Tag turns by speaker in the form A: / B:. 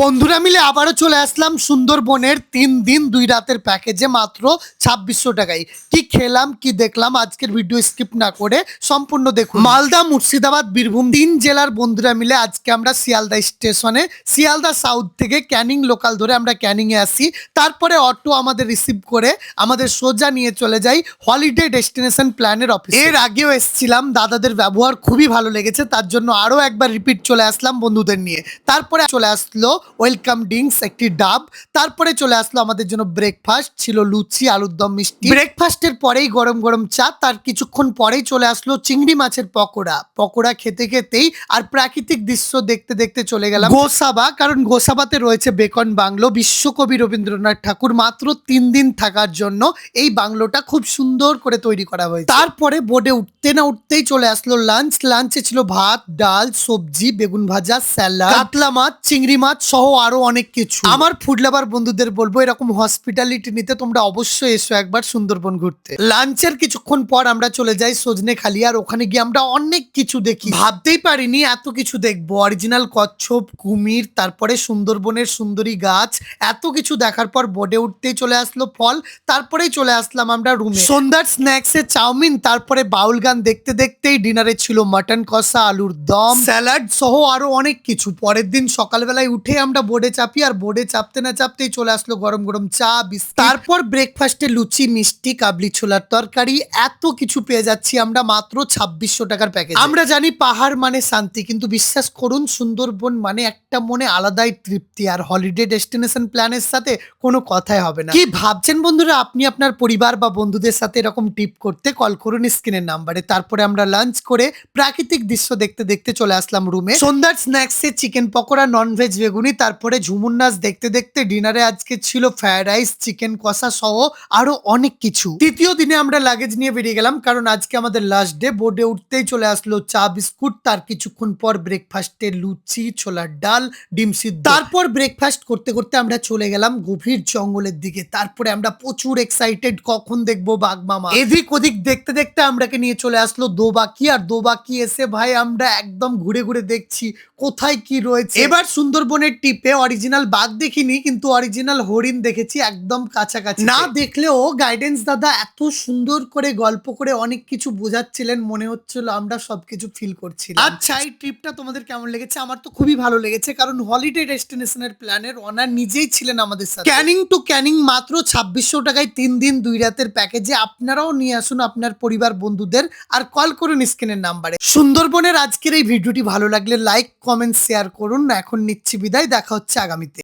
A: বন্ধুরা মিলে আবারও চলে আসলাম সুন্দরবনের 3 দিন 2 রাতের প্যাকেজে মাত্র 2600 টাকায়। কি খেলাম কি দেখলাম আজকের ভিডিও স্কিপ না করে সম্পূর্ণ দেখুন। মালদা, মুর্শিদাবাদ, বীরভূম 3 জেলার বন্ধুরা মিলে আজকে আমরা শিয়ালদা স্টেশনে শিয়ালদা সাউথ থেকে ক্যানিং লোকাল ধরে আমরা ক্যানিংয়ে আসি। তারপরে অটো আমাদের রিসিভ করে আমাদের সোজা নিয়ে চলে যাই হলিডে ডেস্টিনেশন প্ল্যানের অফিস। এর আগেও এসেছিলাম, দাদাদের ব্যবহার খুবই ভালো লেগেছে, তার জন্য আরও একবার রিপিট চলে আসলাম বন্ধুদের নিয়ে। তারপরে চলে আসলো ওয়েলকাম ড্রিঙ্কস একটি ডাব। তারপরে চলে আসলো আমাদের জন্য ব্রেকফাস্ট, ছিল লুচি, আলুর দম, মিষ্টি। ব্রেকফাস্টের পরেই গরম গরম চা, তার কিছুক্ষণ পরেই চলে আসলো চিংড়ি মাছের পকোড়া। পকোড়া খেতে খেতেই আর প্রাকৃতিক দৃশ্য দেখতে দেখতে চলে গেলাম গোসাবা, কারণ গোসাবাতে রয়েছে বেকন বাংলো। বিশ্বকবি রবীন্দ্রনাথ ঠাকুর মাত্র 3 দিন থাকার জন্য এই বাংলোটা খুব সুন্দর করে তৈরি করা হয়েছে। তারপরে বোর্ডে উঠতে না উঠতেই চলে আসলো লাঞ্চ। লাঞ্চে ছিল ভাত, ডাল, সবজি, বেগুন ভাজা, স্যালাড, কাতলা মাছ, চিংড়ি মাছ সহ আরো অনেক কিছু। আমার ফুড লাভার বন্ধুদের বলবো এরকম হসপিটালিটি নিতে তোমরা অবশ্যই এসো একবার সুন্দরবন ঘুরতে। লাঞ্চের কিছুক্ষণ পর আমরা চলে যাই সজনেখালি, আর ওখানে গিয়ে আমরা অনেক কিছু দেখি। ভাবতেই পারিনি এত কিছু দেখবো। অরিজিনাল কচ্ছপ, কুমির, তারপরে সুন্দরবনের সুন্দরী গাছ, এত কিছু দেখার পর বোর্ডে উঠতেই চলে আসলো ফল। তারপরেই চলে আসলাম আমরা রুমে। সন্ধ্যার স্ন্যাক্সে চাউমিন, তারপরে বাউল গান দেখতে দেখতেই ডিনারে ছিল মাটন কষা, আলুর দম, স্যালাড সহ আরো অনেক কিছু। পরের দিন সকালবেলায় উঠে আমরা বোর্ডে চাপি, আর বোর্ডে চাপতে না চাপতেই চলে আসলো গরম গরম চা, বিস্কিট। তারপর ব্রেকফাস্টে লুচি, মিষ্টি, কাবলি ছোলার তরকারি, এত কিছু পেয়ে যাচ্ছি আমরা মাত্র 2600 টাকার প্যাকেজ। আমরা জানি পাহাড় মানে শান্তি, কিন্তু বিশ্বাস করুন সুন্দরবন মানে একটা মনে আলাদাই তৃপ্তি, আর হলিডে ডেস্টিনেশন প্ল্যানের সাথে কোনো কথাই হবে না। কি ভাবছেন বন্ধুরা, আপনি আপনার পরিবার বা বন্ধুদের সাথে এরকম ট্রিপ করতে কল করুন স্ক্রিনের নাম্বারে। তারপরে আমরা লাঞ্চ করে প্রাকৃতিক দৃশ্য দেখতে দেখতে চলে আসলাম রুমে। সন্ধ্যার স্ন্যাক্সে চিকেন পকোড়া, ননভেজ বেগুনি, তারপরে ঝুমুর নাচ দেখতে দেখতে ডিনারে আজকে ছিল ফ্রাইড রাইস, চিকেন কষা সহ আরো অনেক কিছু। তৃতীয় দিনে আমরা লাগেজ নিয়ে বেরিয়ে গেলাম, কারণ আজকে আমাদের লাস্ট ডে। বোর্ডে উঠতেই চলে আসলো চা, বিস্কুট, তার কিছুক্ষণ পর ব্রেকফাস্টে লুচি, ছোলার ডাল, ডিম সিদ্ধ। তারপর ব্রেকফাস্ট করতে করতে আমরা চলে গেলাম গভীর জঙ্গলের দিকে। তারপরে আমরা প্রচুর এক্সাইটেড, কখন দেখবো বাঘ মামা। এদিক ওদিক দেখতে দেখতে আমরাকে নিয়ে চলে আসলো দোবাকি, আর দোবাকি এসে ভাই আমরা একদম ঘুরে ঘুরে দেখছি কোথায় কি রয়েছে। এবার সুন্দরবনের টিপে অরিজিনাল বাঘ দেখিনি, কিন্তু অরিজিনাল হরিণ দেখেছি একদম কাছাকাছি। না দেখলেও গাইডেন্স দাদা এত সুন্দর করে গল্প করে অনেক কিছু বোঝাচ্ছিলেন, মনে হচ্ছিল আমরা সবকিছু ফিল করছিলাম। আচ্ছা, এই ট্রিপটা তোমাদের কেমন লেগেছে? আমার তো খুবই ভালো লেগেছে, কারণ হলিডে ডেস্টিনেশনের প্ল্যানের ওনার নিজেই ছিলেন আমাদের সাথে। ক্যানিং টু ক্যানিং মাত্র 2600 টাকায় 3 দিন 2 রাতের প্যাকেজে আপনারাও নিয়ে আসুন আপনার পরিবার বন্ধুদের, আর কল করুন স্ক্রিনের নাম্বারে। সুন্দরবনের আজকের এই ভিডিওটি ভালো লাগলে লাইক, কমেন্ট, শেয়ার করুন। এখন নিচ্ছি বিদায়, দেখা হচ্ছে আগামীতে।